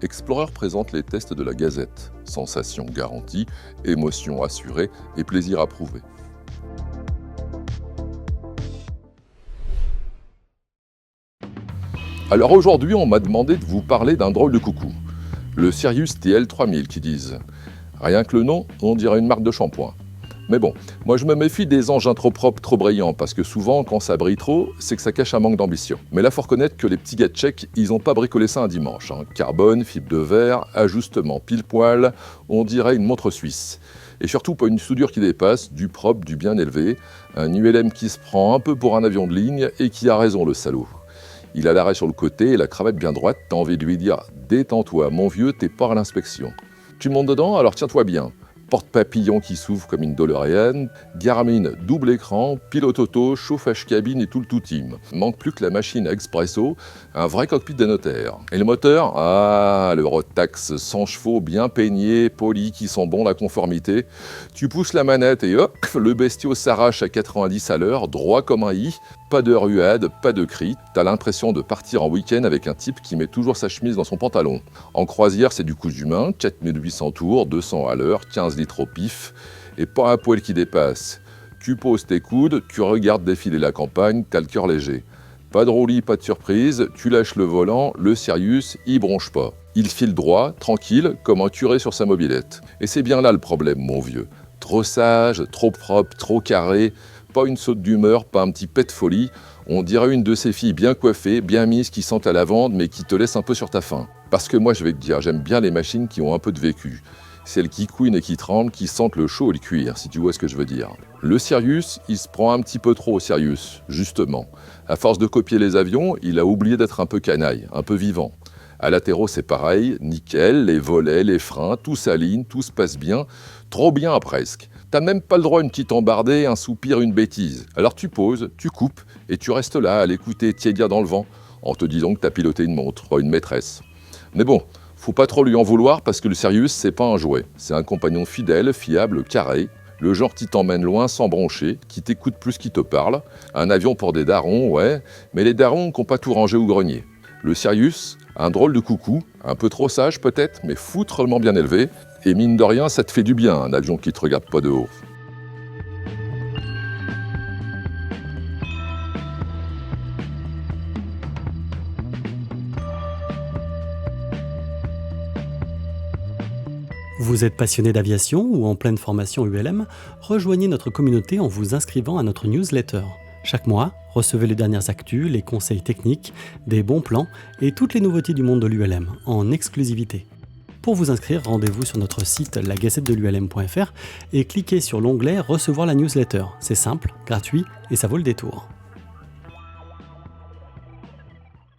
Explorer présente les tests de la Gazette. Sensation garantie, émotion assurée et plaisir approuvé. Alors aujourd'hui, on m'a demandé de vous parler d'un drôle de coucou. Le Sirius TL3000 qui disent. Rien que le nom, on dirait une marque de shampoing. Mais bon, moi je me méfie des engins trop propres, trop brillants, parce que souvent, quand ça brille trop, c'est que ça cache un manque d'ambition. Mais là, faut reconnaître que les petits gars tchèques, ils ont pas bricolé ça un dimanche. Carbone, fibre de verre, ajustement pile-poil, on dirait une montre suisse. Et surtout pas une soudure qui dépasse, du propre, du bien élevé, un ULM qui se prend un peu pour un avion de ligne et qui a raison le salaud. Il a l'arrêt sur le côté et la cravate bien droite, t'as envie de lui dire « Détends-toi, mon vieux, t'es pas à l'inspection ». Tu montes dedans, alors tiens-toi bien. Porte-papillon qui s'ouvre comme une DeLorean, Garmin double écran, pilote auto, chauffage cabine et tout le tout-team. Manque plus que la machine à expresso, un vrai cockpit des notaires. Et le moteur? Ah, le Rotax 100 chevaux bien peigné, poli, qui sent bon la conformité. Tu pousses la manette et hop, le bestiau s'arrache à 90 à l'heure, droit comme un i. Pas de ruade, pas de cris, t'as l'impression de partir en week-end avec un type qui met toujours sa chemise dans son pantalon. En croisière, c'est du couche d'humain, 4800 tours, 200 à l'heure, 15 litres au pif, et pas un poil qui dépasse. Tu poses tes coudes, tu regardes défiler la campagne, t'as le cœur léger. Pas de roulis, pas de surprise, tu lâches le volant, le Sirius, il bronche pas. Il file droit, tranquille, comme un curé sur sa mobilette. Et c'est bien là le problème, mon vieux. Trop sage, trop propre, trop carré, pas une saute d'humeur, pas un petit pet de folie. On dirait une de ces filles bien coiffées, bien mises, qui sentent à la lavande, mais qui te laissent un peu sur ta faim. Parce que moi, je vais te dire, j'aime bien les machines qui ont un peu de vécu. Celles qui couinent et qui tremblent, qui sentent le chaud et le cuir, si tu vois ce que je veux dire. Le Sirius, il se prend un petit peu trop au Sirius, justement. À force de copier les avions, il a oublié d'être un peu canaille, un peu vivant. À latéraux, c'est pareil, nickel, les volets, les freins, tout s'aligne, tout se passe bien, trop bien presque. T'as même pas le droit à une petite embardée, un soupir, une bêtise. Alors tu poses, tu coupes, et tu restes là à l'écouter tiédir dans le vent, en te disant que t'as piloté une montre, une maîtresse. Mais bon, faut pas trop lui en vouloir parce que le Sirius, c'est pas un jouet. C'est un compagnon fidèle, fiable, carré, le genre qui t'emmène loin sans broncher, qui t'écoute plus qu'il te parle. Un avion pour des darons, ouais, mais les darons qui n'ont pas tout rangé au grenier. Le Sirius, un drôle de coucou, un peu trop sage peut-être, mais foutrement bien élevé. Et mine de rien, ça te fait du bien, un avion qui te regarde pas de haut. Vous êtes passionné d'aviation ou en pleine formation ULM? Rejoignez notre communauté en vous inscrivant à notre newsletter. Chaque mois, recevez les dernières actus, les conseils techniques, des bons plans et toutes les nouveautés du monde de l'ULM en exclusivité. Pour vous inscrire, rendez-vous sur notre site lagazettedelulm.fr et cliquez sur l'onglet « Recevoir la newsletter ». C'est simple, gratuit et ça vaut le détour.